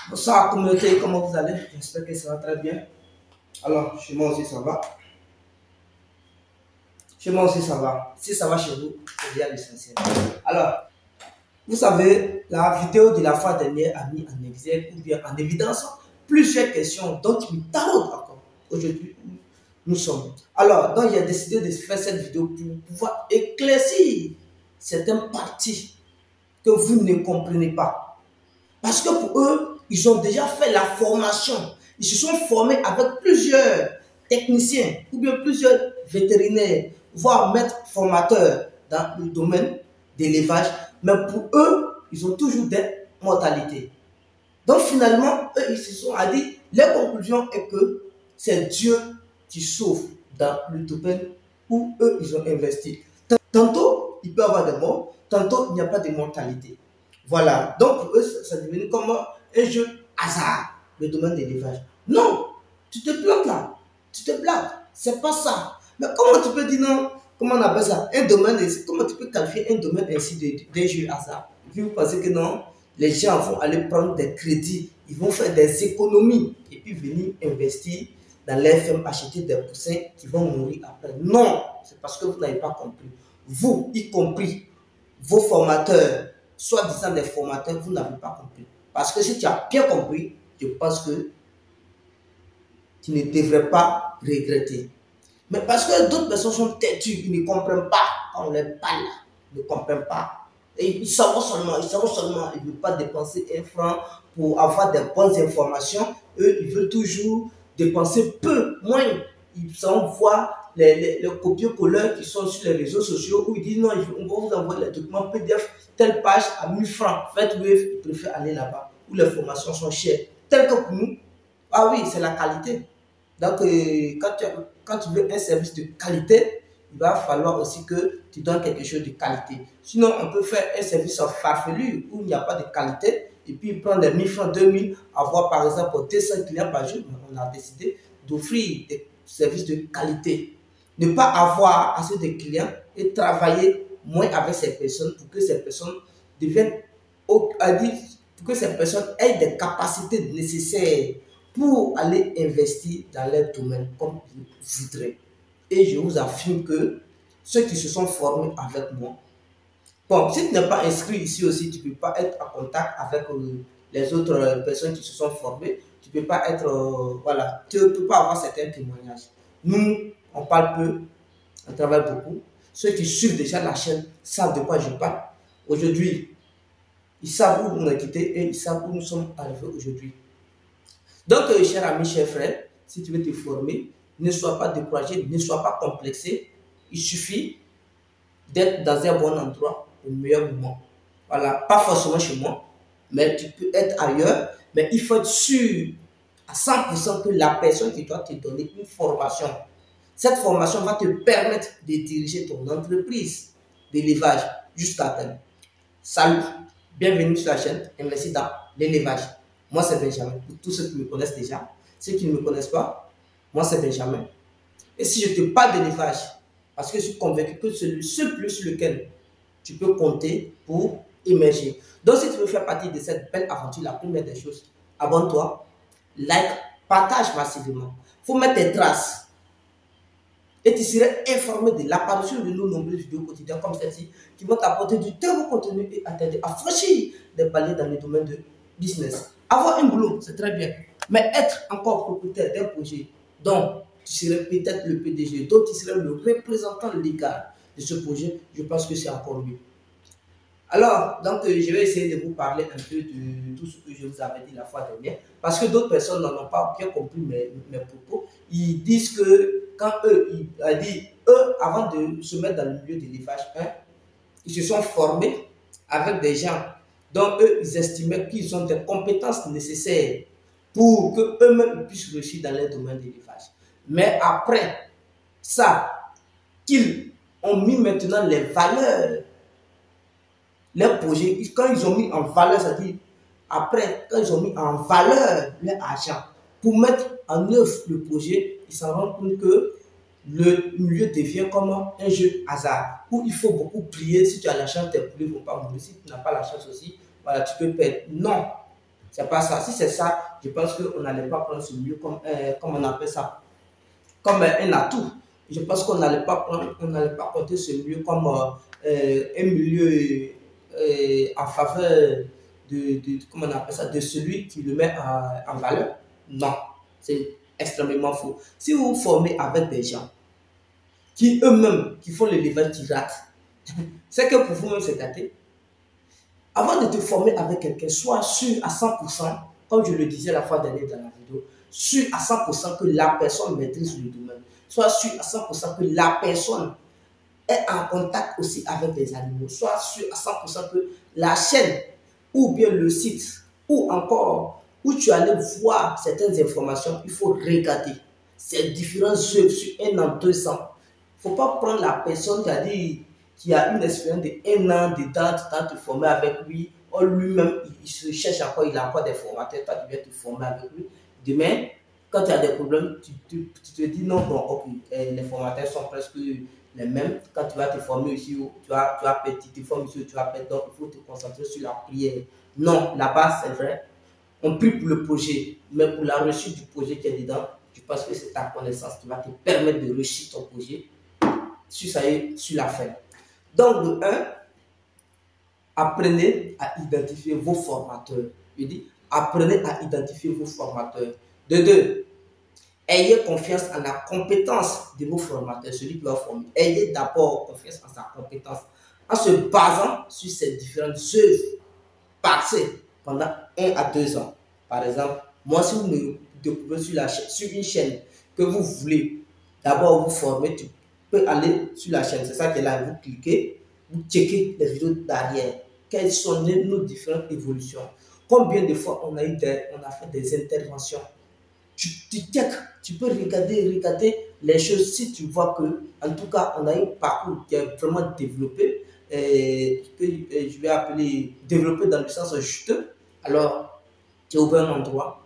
Bonsoir communauté, comment vous allez? J'espère que ça va très bien. Alors, chez moi aussi ça va. Chez moi aussi ça va. Si ça va chez vous, c'est bien l'essentiel. Alors, vous savez, la vidéo de la fois dernière a mis en exergue ou bien en évidence plusieurs questions dont il me taraude encore aujourd'hui où nous sommes. Alors, donc j'ai décidé de faire cette vidéo pour pouvoir éclaircir certaines parties que vous ne comprenez pas. Parce que pour eux, ils ont déjà fait la formation. Ils se sont formés avec plusieurs techniciens ou bien plusieurs vétérinaires, voire maîtres formateurs dans le domaine d'élevage. Mais pour eux, ils ont toujours des mortalités. Donc finalement, eux, ils se sont dit, la conclusion est que c'est Dieu qui sauve dans le domaine où eux, ils ont investi. Tantôt, il peut y avoir des morts, tantôt, il n'y a pas de mortalité. Voilà. Donc, pour eux, ça devient comme un jeu hasard, le domaine de l'élevage. Non, tu te plantes là. Tu te blagues. C'est pas ça. Mais comment tu peux dire non? Comment on appelle ça? Un domaine, comment tu peux qualifier un domaine ainsi d'un jeu hasard? Et puis vous pensez que non, les gens vont aller prendre des crédits, ils vont faire des économies et puis venir investir dans les fermes, acheter des poussins qui vont mourir après. Non, c'est parce que vous n'avez pas compris. Vous, y compris vos formateurs, soi-disant des formateurs, vous n'avez pas compris. Parce que si tu as bien compris, je pense que tu ne devrais pas regretter. Mais parce que d'autres personnes sont têtues, ils ne comprennent pas quand on les parle, ils ne comprennent pas. Et ils savent seulement, ils ne veulent pas dépenser un franc pour avoir des bonnes informations. Eux, ils veulent toujours dépenser peu, moins. Ils envoient les copier-colleurs qui sont sur les réseaux sociaux où ils disent non, on va vous envoyer les documents PDF, telle page à 1000 francs. Faites-le, ils préfèrent aller là-bas où les formations sont chères. Tel que pour nous, ah oui, c'est la qualité. Donc, quand tu veux un service de qualité, il va falloir aussi que tu donnes quelque chose de qualité. Sinon, on peut faire un service farfelu où il n'y a pas de qualité et puis prendre les 1000 francs, 2000, avoir par exemple 200 clients par jour. Mais on a décidé d'offrir des services de qualité. Ne pas avoir assez de clients et travailler moins avec ces personnes pour que ces personnes deviennent, pour que ces personnes aient des capacités nécessaires pour aller investir dans leur domaine comme ils voudraient. Et je vous affirme que ceux qui se sont formés avec moi, bon, si tu n'es pas inscrit ici aussi, tu ne peux pas être en contact avec les autres personnes qui se sont formées, tu ne peux pas être, voilà, tu ne peux pas avoir certains témoignages. Nous, on parle peu, on travaille beaucoup. Ceux qui suivent déjà la chaîne savent de quoi je parle. Aujourd'hui, ils savent où on a quitté et ils savent où nous sommes arrivés aujourd'hui. Donc, cher ami, cher frère, si tu veux te former, ne sois pas découragé, ne sois pas complexé. Il suffit d'être dans un bon endroit au meilleur moment. Voilà, pas forcément chez moi, mais tu peux être ailleurs. Mais il faut être sûr à 100% que la personne qui doit te donner une formation, cette formation va te permettre de diriger ton entreprise d'élevage jusqu'à terme. Salut, bienvenue sur la chaîne Investir dans l'élevage. Moi, c'est Benjamin. Pour tous ceux qui me connaissent déjà, ceux qui ne me connaissent pas, moi, c'est Benjamin. Et si je te parle d'élevage, parce que je suis convaincu que c'est le seul plus sur lequel tu peux compter pour émerger. Donc, si tu veux faire partie de cette belle aventure, la première des choses, abonne-toi, like, partage massivement. Il faut mettre tes traces. Et tu serais informé de l'apparition de nos nombreuses vidéos quotidiennes comme celle-ci qui vont t'apporter du très beau contenu et t'aider à franchir des paliers dans le domaine de business. Avoir un boulot, c'est très bien. Mais être encore propriétaire d'un projet dont tu serais peut-être le PDG, dont tu serais le représentant légal de ce projet, je pense que c'est encore mieux. Alors, donc, je vais essayer de vous parler un peu de tout ce que je vous avais dit la fois dernière, parce que d'autres personnes n'en ont pas bien compris mes propos. Ils disent que quand eux, avant de se mettre dans le milieu de l'élevage, hein, ils se sont formés avec des gens dont eux, ils estimaient qu'ils ont des compétences nécessaires pour qu'eux-mêmes puissent réussir dans leur domaine de l'élevage. Mais après ça, qu'ils ont mis maintenant les valeurs, leur projet, quand ils ont mis en valeur, c'est-à-dire après, quand ils ont mis en valeur leur argent pour mettre en œuvre le projet, ils s'en rendent compte que le milieu devient comme un jeu hasard où il faut beaucoup prier. Si tu as la chance, tes poulets ne vont pas mourir. Si tu n'as pas la chance aussi, voilà, tu peux perdre. Non, C'est pas ça. Si c'est ça, je pense qu'on n'allait pas prendre ce milieu comme on appelle ça, comme un atout. Je pense qu'on n'allait pas prendre, on n'allait pas compter ce milieu comme un milieu en faveur comment on appelle ça, de celui qui le met en valeur. Non, c'est extrêmement faux. Si vous vous formez avec des gens qui eux-mêmes, qui font le level, qui ratent, c'est que pour vous-même, c'est gâté. Avant de te former avec quelqu'un, sois sûr à 100%, comme je le disais la fois dernière dans la vidéo, sûr à 100% que la personne maîtrise le domaine. Sois sûr à 100% que la personne est en contact aussi avec des animaux. Sois sûr à 100% que la chaîne ou bien le site ou encore où tu allais voir certaines informations, il faut regarder ces différentes œuvres sur un an, 2 ans. Il ne faut pas prendre la personne qui a dit qui a une expérience de 1 an dedans, tu t'as te former avec lui, ou lui-même, il se cherche encore, il a encore des formateurs, toi tu viens te former avec lui. Demain, quand tu as des problèmes, tu te dis non, bon, ok, les formateurs sont presque les mêmes. Quand tu vas te former ici, tu vas perdre, tu te formes ici, tu vas perdre, donc il faut te concentrer sur la prière. Non, là-bas, c'est vrai, on prie pour le projet, mais pour la réussite du projet qui est dedans, je pense que c'est ta connaissance qui va te permettre de réussir ton projet sur ça y est, sur la fin. Donc, de 1, apprenez à identifier vos formateurs. Je dis, apprenez à identifier vos formateurs. De 2, ayez confiance en la compétence de vos formateurs, celui qui va former. Ayez d'abord confiance en sa compétence, en se basant sur ces différentes œuvres passées pendant 1 à 2 ans. Par exemple, moi, si vous me découvrez sur une chaîne que vous voulez d'abord vous former, tu peux aller sur la chaîne, c'est ça qui est là, vous cliquez, vous checkez les vidéos derrière. Quelles sont nos différentes évolutions? Combien de fois on a fait des interventions? Tu check, tu peux regarder les choses si tu vois que, en tout cas, on a un parcours qui est vraiment développé, que je vais appeler développé dans le sens juteux. Alors, tu es au bon endroit.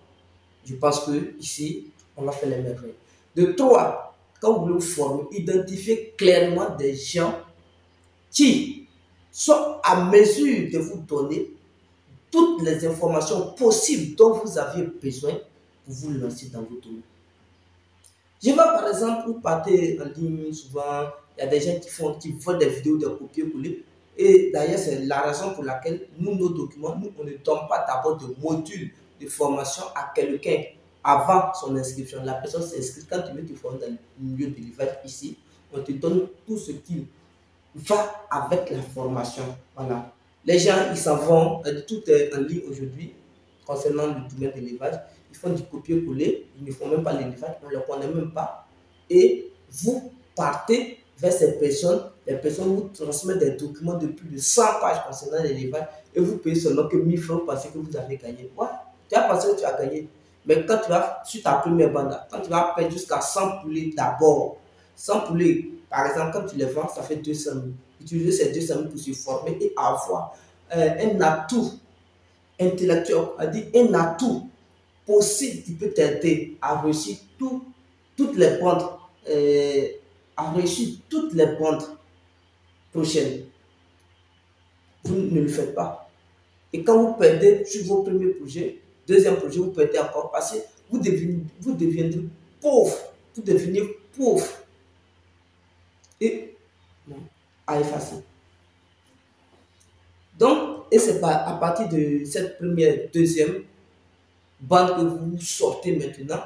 Je pense que ici, on va faire les merveilles. De 3, quand vous voulez vous former, identifiez clairement des gens qui sont à mesure de vous donner toutes les informations possibles dont vous aviez besoin pour vous lancer dans votre domaine. Je vois par exemple, vous partez en ligne, souvent, il y a des gens qui font des vidéos de copier-coller. Et d'ailleurs, c'est la raison pour laquelle nous, nos documents, nous, on ne donne pas d'abord de module de formation à quelqu'un avant son inscription. La personne s'inscrit quand tu veux te former dans le milieu de l'élevage ici. On te donne tout ce qu'il va avec la formation. Voilà. Les gens, ils s'en vont, tout est en ligne aujourd'hui concernant le domaine de l'élevage. Ils font du copier-coller, ils ne font même pas l'élevage, on ne le connaît même pas. Et vous partez vers ces personnes, les personnes vous transmettent des documents de plus de 100 pages concernant l'élevage et vous payez seulement que 1000 francs parce que vous avez gagné. Ouais, tu as pensé que tu as gagné. Mais quand tu vas sur ta première bande, quand tu vas perdre jusqu'à 100 poulets d'abord, 100 poulets, par exemple, quand tu les vends, ça fait 200 000. Utiliser ces 200 000 pour se former et avoir un atout intellectuel, un atout possible qui peut t'aider à réussir toutes les bandes, à réussir toutes les bandes prochaines. Vous ne le faites pas. Et quand vous perdez sur vos premiers projets, deuxième projet, vous perdez encore parce que vous deviendrez pauvre. Vous devenez pauvre. Et non, à effacer. Donc, et c'est à partir de cette première, deuxième bande que vous sortez maintenant,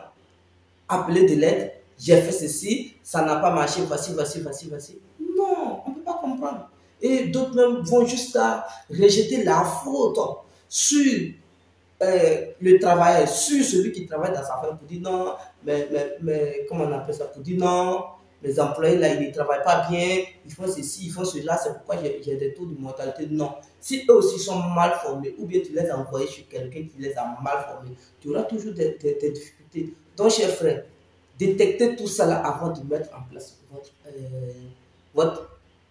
appelez de l'aide, j'ai fait ceci, ça n'a pas marché, voici. Non, on ne peut pas comprendre. Et d'autres même vont jusqu'à rejeter la faute sur le travailleur, sur celui qui travaille dans sa ferme pour dire non, mais comment on appelle ça, pour dire non, les employés là, ils ne travaillent pas bien, ils font ceci, ils font cela, c'est pourquoi j'ai des taux de mortalité. Non. Si eux aussi sont mal formés, ou bien tu les as envoyés chez quelqu'un qui les a mal formés, tu auras toujours des difficultés. Donc, chers frères, détectez tout ça là avant de mettre en place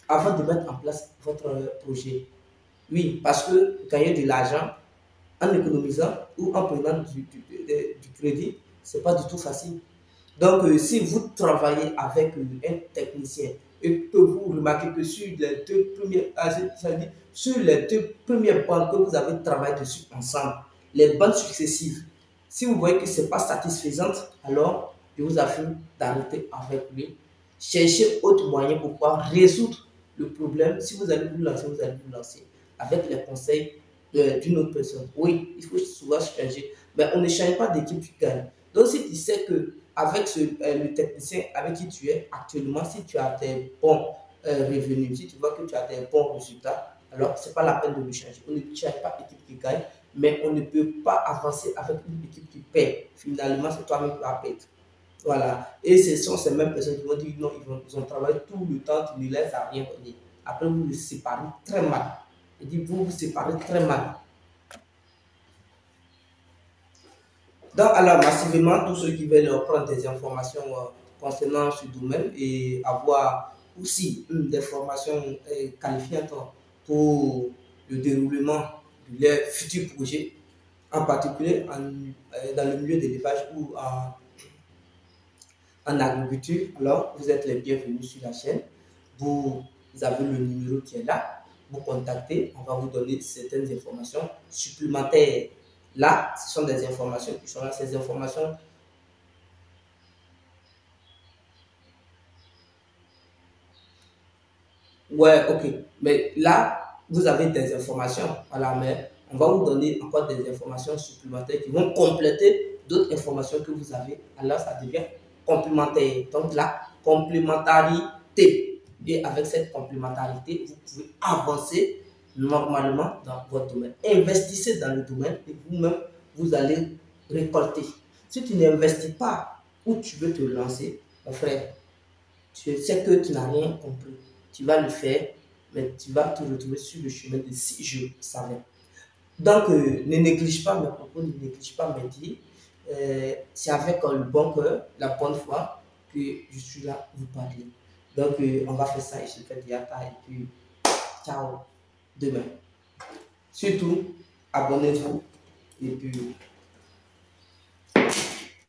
avant de mettre en place votre projet. Oui, parce que gagner de l'argent en économisant ou en prenant du crédit, ce n'est pas du tout facile. Donc, si vous travaillez avec un technicien et que vous remarquez que sur les deux premières bandes que vous avez travaillé dessus ensemble, les bandes successives. Si vous voyez que ce n'est pas satisfaisant, alors je vous affirme d'arrêter avec lui. Cherchez autre moyen pour pouvoir résoudre le problème. Si vous allez vous lancer, vous allez vous lancer avec les conseils d'une autre personne. Oui, il faut souvent changer. Mais on ne change pas d'équipe qui gagne. Donc, si tu sais que avec le technicien avec qui tu es actuellement, si tu as des bons revenus, si tu vois que tu as des bons résultats, alors ce n'est pas la peine de le changer. On ne change pas d'équipe qui gagne, mais on ne peut pas avancer avec une équipe qui paie. Finalement, c'est toi-même qui vas perdre. Voilà. Et ce sont ces mêmes personnes qui vont dire non, ils ont travaillé tout le temps, tu ne laisses à rien donner. Après, vous vous séparez très mal. Je dis, vous vous séparez très mal. Donc, alors, massivement, tous ceux qui veulent prendre des informations concernant ce domaine et avoir aussi des formations qualifiantes pour le déroulement de leurs futurs projets, en particulier dans le milieu de l'élevage ou en agriculture, alors vous êtes les bienvenus sur la chaîne. Vous avez le numéro qui est là. Vous contactez, on va vous donner certaines informations supplémentaires. Là, ce sont des informations qui sont là. Ces informations, ouais, ok. Mais là, vous avez des informations. Voilà, mais on va vous donner encore des informations supplémentaires qui vont compléter d'autres informations que vous avez. Alors, ça devient complémentaire. Donc, la complémentarité. Et avec cette complémentarité, vous pouvez avancer normalement dans votre domaine. Investissez dans le domaine et vous-même, vous allez récolter. Si tu n'investis pas où tu veux te lancer, mon frère, tu sais que tu n'as rien compris. Tu vas le faire, mais tu vas te retrouver sur le chemin de si je savais. Donc, ne néglige pas mes propos, ne néglige pas mes dires. C'est avec le bon cœur, la bonne foi, que je suis là pour vous parler. Donc, on va faire ça et je fais Diata et puis ciao demain. Surtout, abonnez-vous et puis